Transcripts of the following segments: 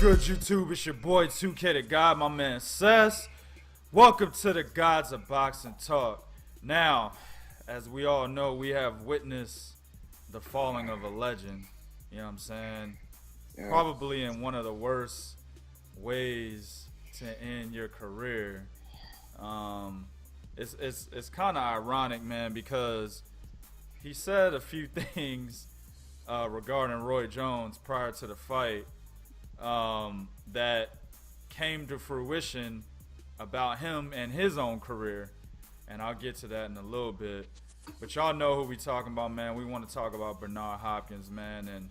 good, YouTube? It's your boy 2K the God, my man Sess. Welcome to the Gods of Boxing Talk. Now, as we all know, we have witnessed the falling of a legend. You know what I'm saying? Yeah. Probably in one of the worst ways to end your career. It's kind of ironic, man, because he said a few things regarding Roy Jones prior to the fight that came to fruition about him and his own career, and I'll get to that in a little bit. But y'all know who we talking about, man. We want to talk about Bernard Hopkins, man. And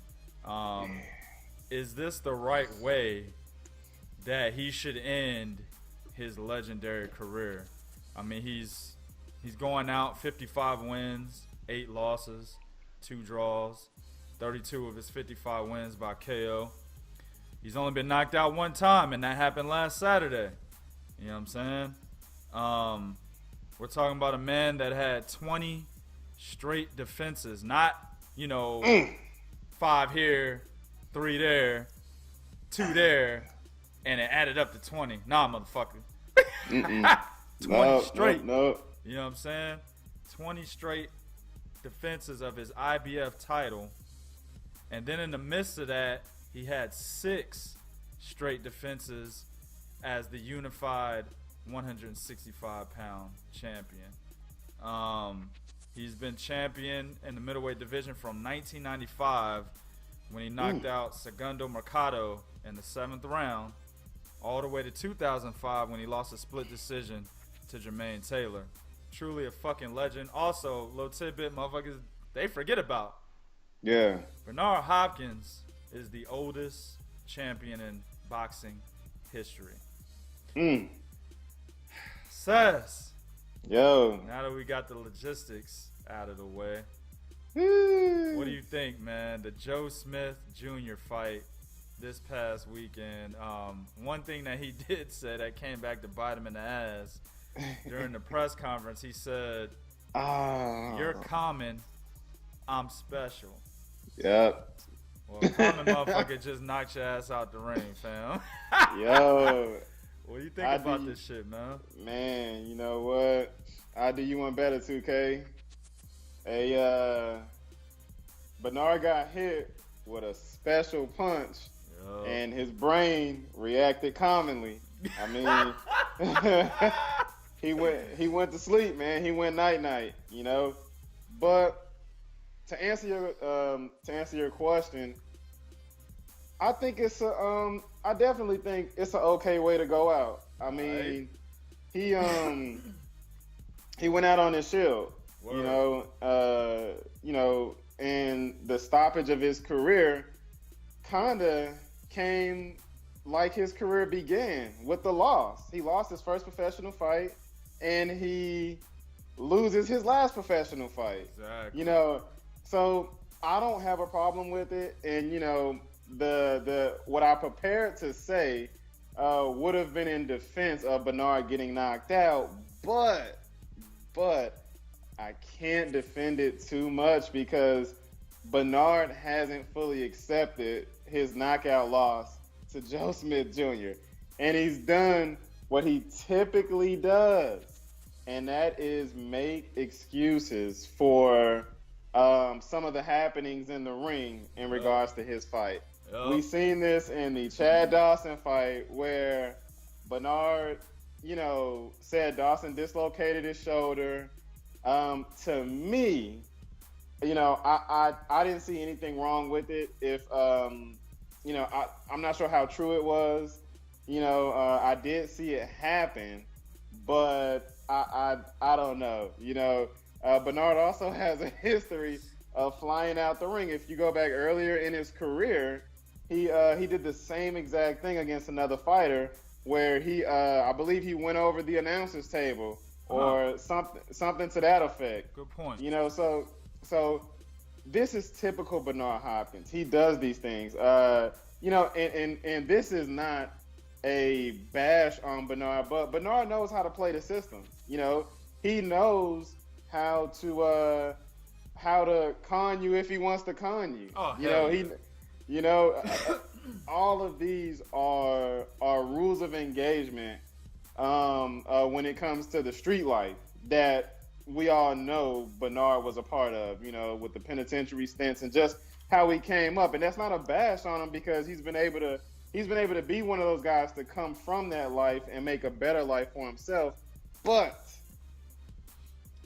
is this the right way that he should end his legendary career? I mean, he's going out 55 wins, 8 losses, 2 draws, 32 of his 55 wins by KO. He's only been knocked out 1 time, and that happened last Saturday. You know what I'm saying? We're talking about a man that had 20 straight defenses, not, 5 here, 3 there, 2 there, and it added up to 20. Nah, motherfucker. 20 straight. No. You know what I'm saying? 20 straight defenses of his IBF title. And then in the midst of that, he had 6 straight defenses as the unified 165-pound champion. He's been champion in the middleweight division from 1995 when he knocked out Segundo Mercado in the 7th round, all the way to 2005 when he lost a split decision to Jermaine Taylor. Truly a fucking legend. Also, little tidbit, motherfuckers, they forget about. Yeah. Bernard Hopkins is the oldest champion in boxing history. Says, Yo. now that we got the logistics out of the way, what do you think, man? The Joe Smith Jr. fight this past weekend. One thing that he did say that came back to bite him in the ass during the press conference, he said, "You're common, I'm special." Yep. Well, common motherfucker just knocked your ass out the ring, fam. Yo. What do you think about this shit, man? Man, you know what? I'll do you one better, 2K. Bernard got hit with a special punch, and his brain reacted commonly. I mean, he went to sleep, man. He went night, But to answer your question, I think I definitely think it's an okay way to go out. I mean, he went out on his shield, and the stoppage of his career kinda came like his career began with the loss. He lost his first professional fight, and he loses his last professional fight. Exactly. So I don't have a problem with it, and the what I prepared to say would have been in defense of Bernard getting knocked out, but I can't defend it too much because Bernard hasn't fully accepted his knockout loss to Joe Smith Jr. And he's done what he typically does, and that is make excuses for some of the happenings in the ring in regards to his fight. We've seen this in the Chad Dawson fight where Bernard, said Dawson dislocated his shoulder. To me, I didn't see anything wrong with it. If I'm not sure how true it was. I did see it happen, but I don't know. Bernard also has a history of flying out the ring. If you go back earlier in his career, he did the same exact thing against another fighter where I believe he went over the announcer's table or something to that effect. Good point. So this is typical Bernard Hopkins. He does these things. And this is not a bash on Bernard, but Bernard knows how to play the system. He knows how to con you if he wants to con you. all of these are rules of engagement when it comes to the street life that we all know Bernard was a part of, you know, with the penitentiary stints and just how he came up. And that's not a bash on him because he's been able to be one of those guys to come from that life and make a better life for himself. But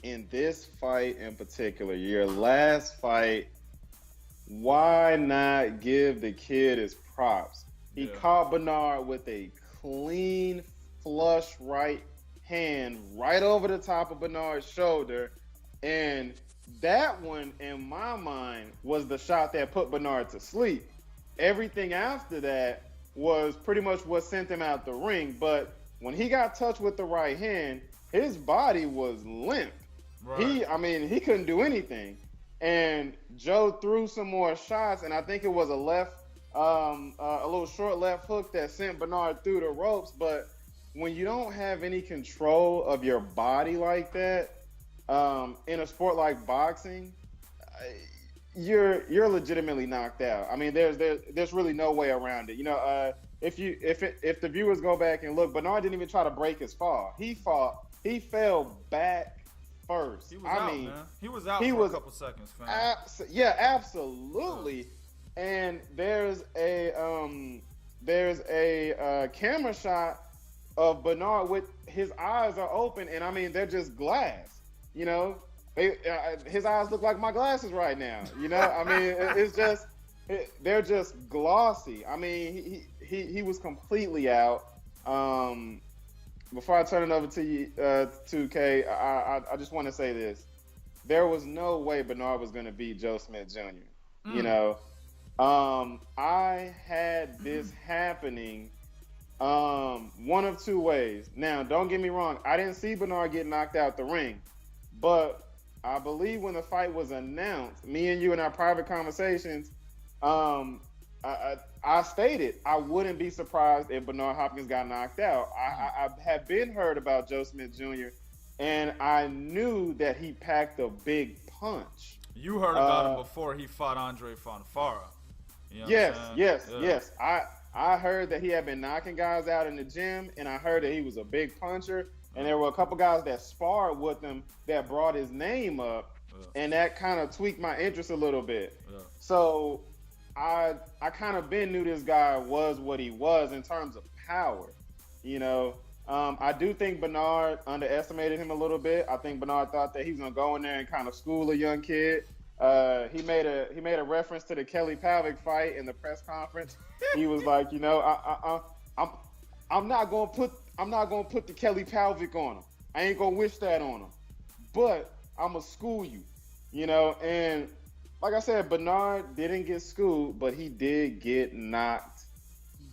in this fight in particular, your last fight, why not give the kid his props? He caught Bernard with a clean, flush right hand right over the top of Bernard's shoulder. And that one, in my mind, was the shot that put Bernard to sleep. Everything after that was pretty much what sent him out the ring. But when he got touched with the right hand, his body was limp. Right. He couldn't do anything. And Joe threw some more shots, and I think it was a little short left hook that sent Bernard through the ropes. But when you don't have any control of your body like that, in a sport like boxing, you're legitimately knocked out. I mean, there's really no way around it. You know, if the viewers go back and look, Bernard didn't even try to break his fall. He fell back first. He was out for a couple seconds, fam. Yeah, absolutely. And there's a camera shot of Bernard with his eyes are open, and I mean they're just glass. You know, his eyes look like my glasses right now. You know, I mean they're just glossy. I mean he was completely out. Before I turn it over to you, 2K, I just want to say this. There was no way Bernard was going to beat Joe Smith Jr. You know, I had this happening one of two ways. Now, don't get me wrong. I didn't see Bernard get knocked out the ring. But I believe when the fight was announced, me and you in our private conversations, I stated I wouldn't be surprised if Bernard Hopkins got knocked out. I had been heard about Joe Smith Jr., and I knew that he packed a big punch. You heard about him before he fought Andre Fonfara. You know yes. I heard that he had been knocking guys out in the gym, and I heard that he was a big puncher. And there were a couple guys that sparred with him that brought his name up, and that kind of tweaked my interest a little bit. So I kind of knew this guy was what he was in terms of power. You know, I do think Bernard underestimated him a little bit. I think Bernard thought that he was gonna go in there and kind of school a young kid. He made a reference to the Kelly Pavic fight in the press conference. He was like, you know, I'm not gonna put the Kelly Pavic on him. I ain't gonna wish that on him. But I'm gonna school you, you know. And like I said, Bernard didn't get schooled, but he did get knocked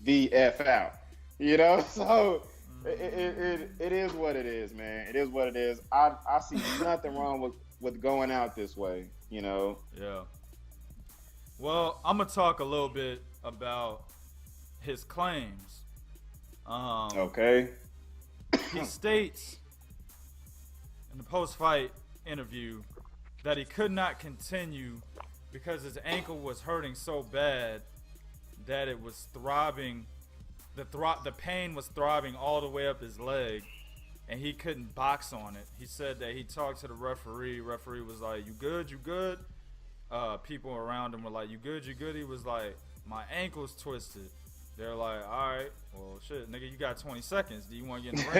the F out, you know. So it is what it is, man. It is what it is. I see nothing wrong with going out this way, you know. Yeah. Well, I'm gonna talk a little bit about his claims. Okay. He states in the post-fight interview that he could not continue because his ankle was hurting so bad that it was throbbing. The pain was throbbing all the way up his leg, and he couldn't box on it. He said that he talked to the referee. Referee was like, "You good? You good?" People around him were like, "You good? You good?" He was like, "My ankle's twisted." They're like, "All right, well, shit, nigga, you got 20 seconds. Do you want to get in the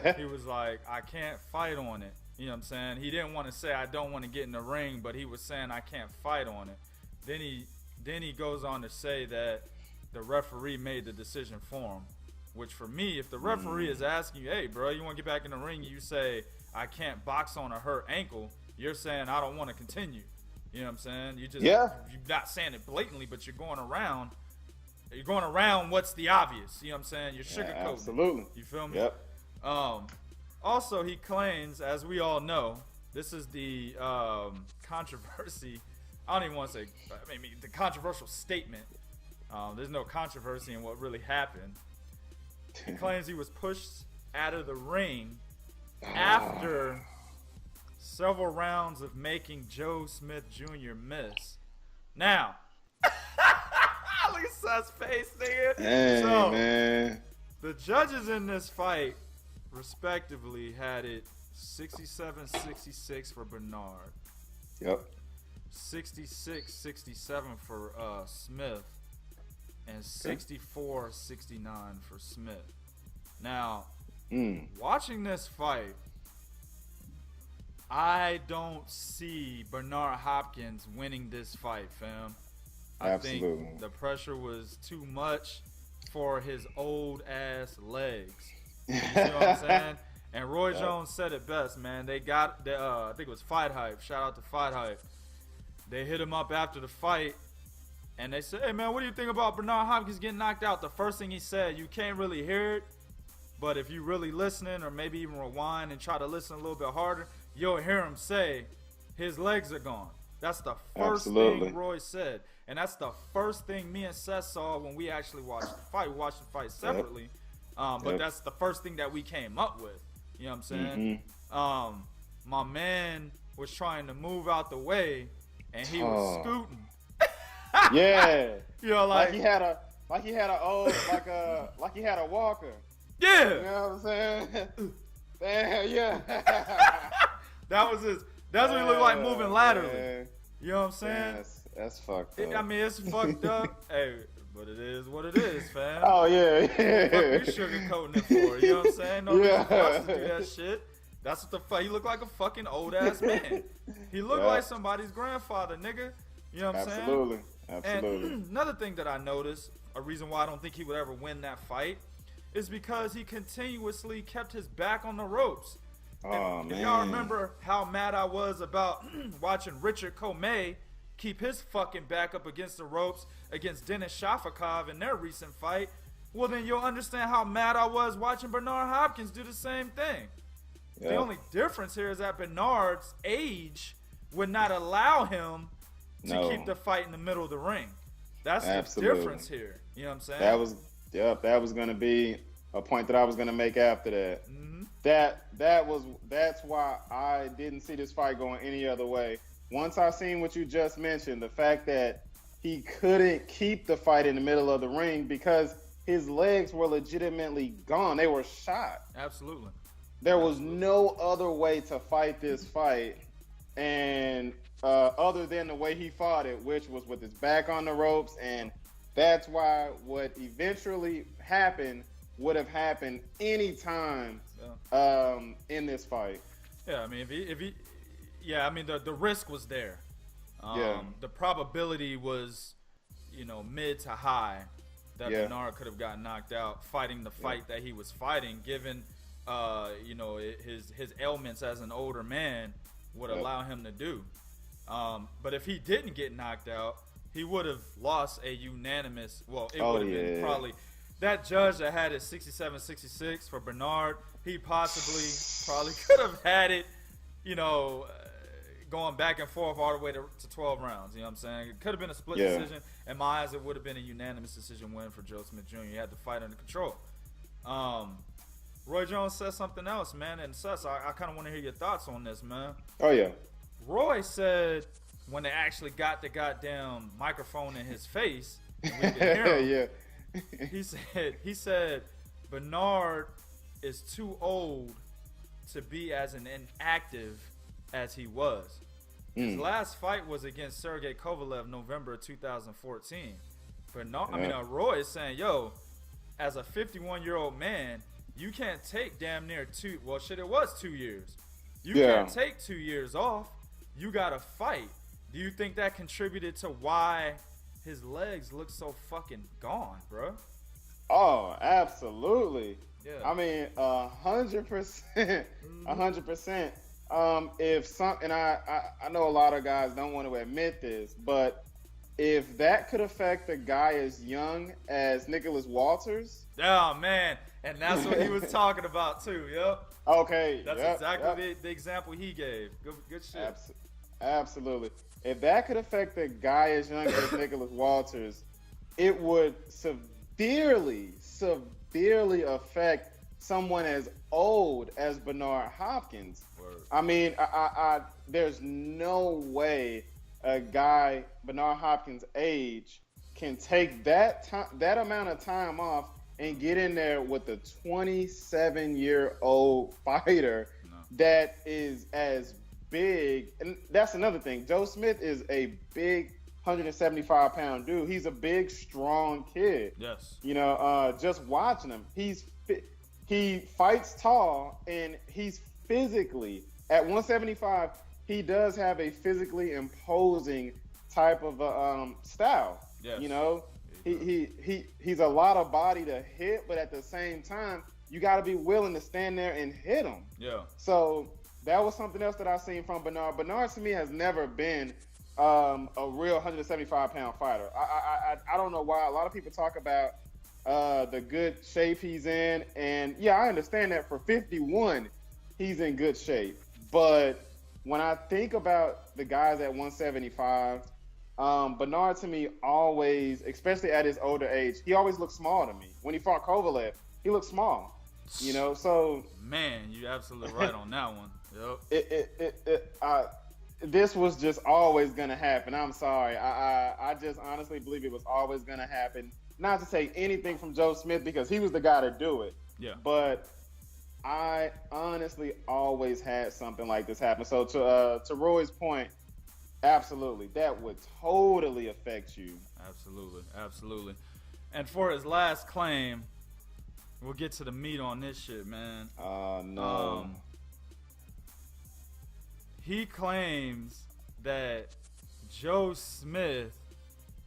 ring?" He was like, "I can't fight on it." You know what I'm saying? He didn't want to say, "I don't want to get in the ring," but he was saying, "I can't fight on it." Then he goes on to say that the referee made the decision for him, which for me, if the referee is asking you, "Hey, bro, you want to get back in the ring?" You say, "I can't box on a hurt ankle." You're saying, "I don't want to continue." You know what I'm saying? You're not saying it blatantly, but you're going around. You're going around what's the obvious. You know what I'm saying? You're sugarcoating. Yeah, absolutely. You feel me? Yep. Also, he claims, as we all know, this is the controversy. I don't even want to say, the controversial statement. There's no controversy in what really happened. He claims he was pushed out of the ring after several rounds of making Joe Smith Jr. miss. Now, Look at Seth's face, nigga. Hey, so, man. the judges in this fight, respectively, had it 67-66 for Bernard. Yep. 66-67 for Smith. And 64-69 for Smith. Now, watching this fight, I don't see Bernard Hopkins winning this fight, fam. I think the pressure was too much for his old ass legs. You see what I'm saying? And Roy Jones said it best, man. They got I think it was Fight Hype. Shout out to Fight Hype. They hit him up after the fight, and they said, "Hey, man, what do you think about Bernard Hopkins getting knocked out?" The first thing he said, you can't really hear it, but if you really listening, or maybe even rewind and try to listen a little bit harder, you'll hear him say, his legs are gone. That's the first thing Roy said. And that's the first thing me and Seth saw when we actually watched the fight. We watched the fight separately. But that's the first thing that we came up with. You know what I'm saying? My man was trying to move out the way, and he was scooting. Yeah. You know, like he had a walker. Yeah. You know what I'm saying? Damn, yeah. That's what he looked like moving laterally. Man. You know what I'm saying? Yeah, that's fucked up. I mean, it's fucked up. Hey, but it is what it is, fam. Oh, yeah. What the fuck we sugarcoating it for? You know what I'm saying? No reason for us to do that shit. That's what the fuck. He looked like a fucking old ass man. He looked like somebody's grandfather, nigga. You know what I'm saying? Absolutely. And another thing that I noticed, a reason why I don't think he would ever win that fight, is because he continuously kept his back on the ropes. Oh, man. If y'all remember how mad I was about watching Richard Comey keep his fucking back up against the ropes against Denis Shafikov in their recent fight, well, then you'll understand how mad I was watching Bernard Hopkins do the same thing. Yep. The only difference here is that Bernard's age would not allow him to keep the fight in the middle of the ring. That's the difference here. You know what I'm saying? That was going to be a point that I was going to make after that. Mm-hmm. That's why I didn't see this fight going any other way. Once I seen what you just mentioned, the fact that he couldn't keep the fight in the middle of the ring because his legs were legitimately gone. They were shot. Absolutely. There was no other way to fight this fight, and other than the way he fought it, which was with his back on the ropes, and that's why what eventually happened would have happened any time in this fight. Yeah, I mean, the risk was there. The probability was, mid to high that Bernard could have gotten knocked out fighting the fight that he was fighting, given his ailments as an older man would allow him to do. But if he didn't get knocked out, he would have lost a unanimous. Well, it would have been probably that judge that had it 67-66 for Bernard. He probably could have had it, going back and forth all the way to 12 rounds. You know what I'm saying? It could have been a split decision. In my eyes, it would have been a unanimous decision win for Joe Smith Jr. He had the fight under control. Roy Jones said something else, man, and Sus, I kind of want to hear your thoughts on this, man. Oh, yeah. Roy said when they actually got the goddamn microphone in his face, and we could hear him, he said Bernard is too old to be as inactive as he was. His last fight was against Sergey Kovalev, November of 2014. Roy is saying, as a 51-year-old man, you can't take damn near it was 2 years. You can't take 2 years off. You gotta fight. Do you think that contributed to why his legs look so fucking gone, bro? Oh, absolutely. Yeah. I mean, 100%, 100%. And I know a lot of guys don't want to admit this, but if that could affect a guy as young as Nicholas Walters. Oh, man. And that's what he was talking about, too. Yep. Okay. That's exactly the example he gave. Good shit. Absolutely. If that could affect a guy as young as Nicholas Walters, it would severely affect someone as old as Bernard Hopkins. Word. I mean, there's no way a guy Bernard Hopkins' age can take that time, that amount of time off, and get in there with a 27-year-old fighter that is as big. And that's another thing. Joe Smith is a big 175-pound dude. He's a big, strong kid. Yes. You know, just watching him, he fights tall, and he's physically at 175. He does have a physically imposing type of style. Yes. You know, he's a lot of body to hit, but at the same time, you got to be willing to stand there and hit him. Yeah. So that was something else that I've seen from Bernard. Bernard to me has never been a real 175-pound fighter. I don't know why. A lot of people talk about the good shape he's in, and yeah, I understand that for 51, he's in good shape. But when I think about the guys at 175, Bernard to me always, especially at his older age, he always looked small to me. When he fought Kovalev, he looked small. You know, so man, you're absolutely right on that one. Yep. This was just always gonna happen. I'm sorry. I just honestly believe it was always gonna happen. Not to take anything from Joe Smith, because he was the guy to do it. Yeah. But I honestly always had something like this happen. So to Roy's point, absolutely, that would totally affect you. Absolutely, absolutely. And for his last claim, we'll get to the meat on this shit, man. No. He claims that Joe Smith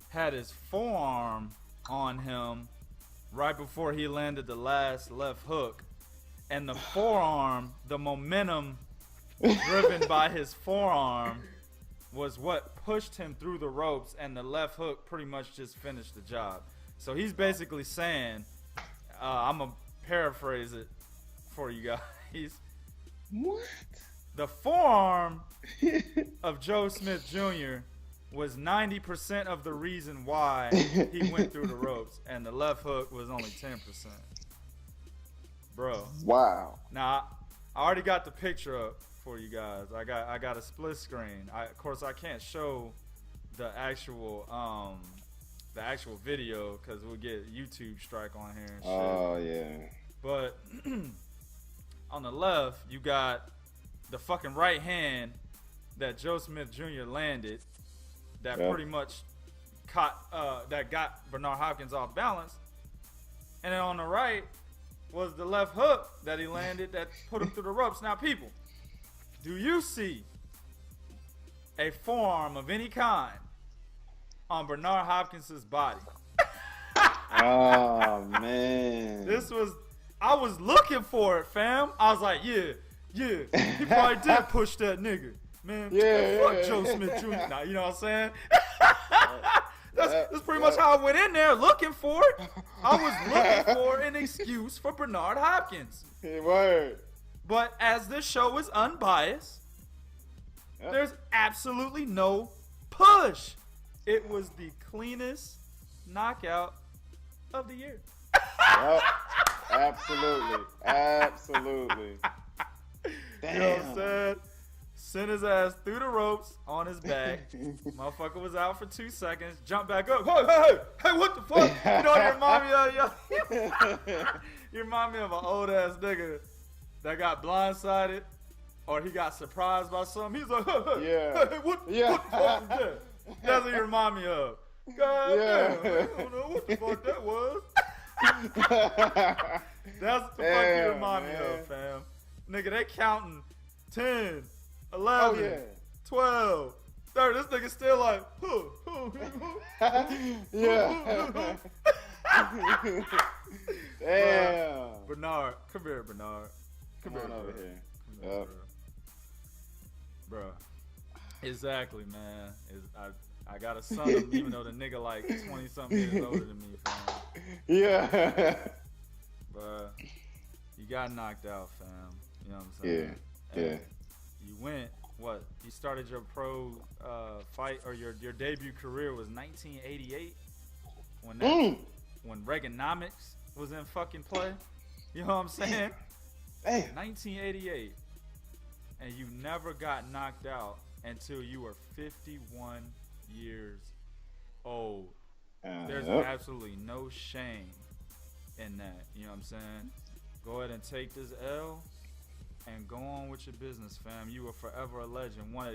had his forearm on him right before he landed the last left hook. And the forearm, the momentum driven by his forearm was what pushed him through the ropes, and the left hook pretty much just finished the job. So he's basically saying, I'm going to paraphrase it for you guys. What? The forearm of Joe Smith Jr. was 90% of the reason why he went through the ropes, and the left hook was only 10%. Bro. Wow. Now, I already got the picture up for you guys. I got a split screen. Of course, I can't show the actual video because we'll get YouTube strike on here and shit. Oh yeah. But on the left, you got the fucking right hand that Joe Smith Jr. landed that pretty much that got Bernard Hopkins off balance. And then on the right was the left hook that he landed that put him through the ropes. Now, people, do you see a forearm of any kind on Bernard Hopkins' body? Oh, man. I was looking for it, fam. I was like, yeah, he probably did push that nigga. Man, fuck Joe Smith Jr. Nah, you know what I'm saying? That's pretty much how I went in there looking for it. I was looking for an excuse for Bernard Hopkins. Word. But as this show is unbiased, there's absolutely no push. It was the cleanest knockout of the year. Yep. Absolutely. Damn. You know what I'm saying? Sent his ass through the ropes on his back. Motherfucker was out for 2 seconds. Jumped back up. Hey, what the fuck? You know, you remind me of you remind me of an old ass nigga that got blindsided, or he got surprised by something. He's like, hey, what the fuck was that? That's what you remind me of. God damn, I don't know what the fuck that was. That's the fuck you remind me of, fam. Nigga, they counting 10, 11, 12, 30. This nigga still like, yeah. Damn. Bernard, come here, Bernard. Come here, over here. Yep. Bro. Exactly, man. I got a son, even though the nigga like 20-something years older than me, fam. Yeah. But you got knocked out, fam. You know what I'm saying? Yeah. You went, what? You started your pro fight, or your debut career was 1988 when Reaganomics was in fucking play. You know what I'm saying? Damn. 1988. And you never got knocked out until you were 51 years old. There's absolutely no shame in that. You know what I'm saying? Go ahead and take this L and go on with your business, fam. You are forever a legend. One of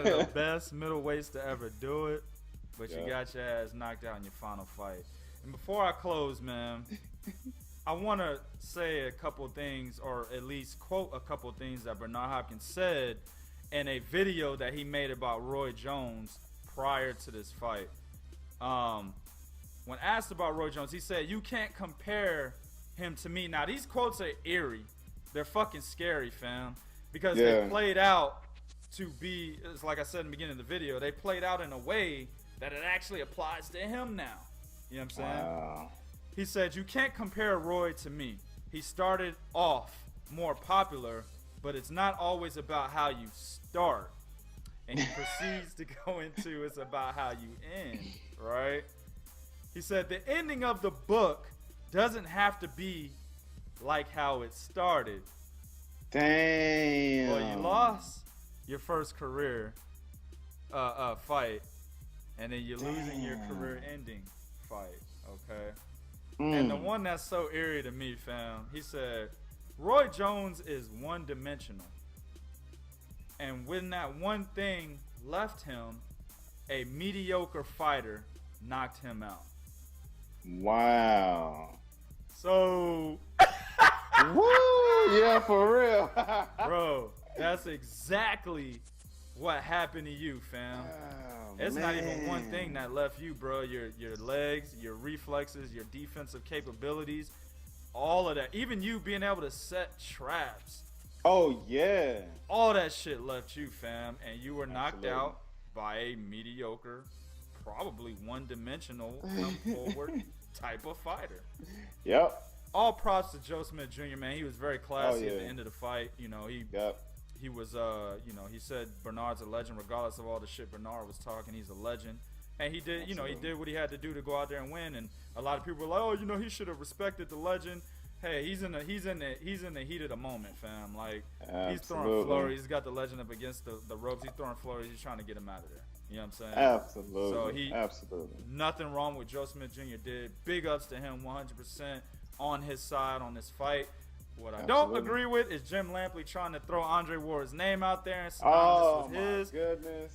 the best middleweights to ever do it. But you got your ass knocked out in your final fight. And before I close, man, I want to say a couple things, or at least quote a couple things that Bernard Hopkins said in a video that he made about Roy Jones prior to this fight. When asked about Roy Jones, he said, "You can't compare him to me." Now, these quotes are eerie. They're fucking scary, fam. Because they played out to be, it's like I said in the beginning of the video, they played out in a way that it actually applies to him now. You know what I'm saying? Wow. He said, "You can't compare Roy to me. He started off more popular, but it's not always about how you start." And he proceeds to go into it's about how you end, right? He said, "The ending of the book doesn't have to be like how it started." Damn. Well, you lost your first career fight, and then you're losing your career-ending fight, okay? And the one that's so eerie to me, fam, he said, Roy Jones is one-dimensional. And when that one thing left him, a mediocre fighter knocked him out. Wow. So... Woo! Yeah, for real. Bro, that's exactly what happened to you, fam. It's not even one thing that left you, bro. Your legs, your reflexes, your defensive capabilities, all of that. Even you being able to set traps. Oh, yeah. All that shit left you, fam. And you were knocked out by a mediocre, probably one-dimensional, come-forward type of fighter. Yep. All props to Joe Smith Jr., man. He was very classy at the end of the fight. You know, he was, you know, he said Bernard's a legend regardless of all the shit Bernard was talking. He's a legend. And he did, you know, he did what he had to do to go out there and win. And a lot of people were like, oh, you know, he should have respected the legend. Hey, he's in the heat of the moment, fam. Like, he's throwing flurries. He's got the legend up against the ropes. He's throwing flurries. He's trying to get him out of there. You know what I'm saying? Absolutely. So nothing wrong with Joe Smith Jr. did. Big ups to him, 100% on his side on this fight. What I don't agree with is Jim Lampley trying to throw Andre Ward's name out there and synonymous with his. Goodness.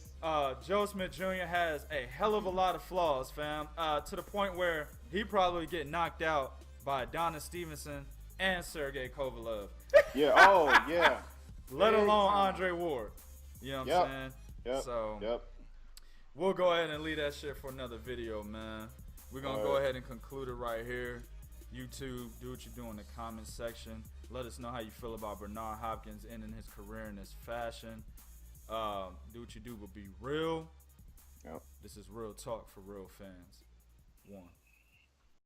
Joe Smith Jr. has a hell of a lot of flaws, fam. To the point where he probably get knocked out by Adonis Stevenson and Sergey Kovalev. Yeah. Oh, yeah. Let alone Andre Ward. You know what I'm saying? Yep. So we'll go ahead and leave that shit for another video, man. We're gonna go ahead and conclude it right here. YouTube, do what you do in the comments section. Let us know how you feel about Bernard Hopkins ending his career in this fashion. Do what you do, but be real. This is real talk for real fans. 1.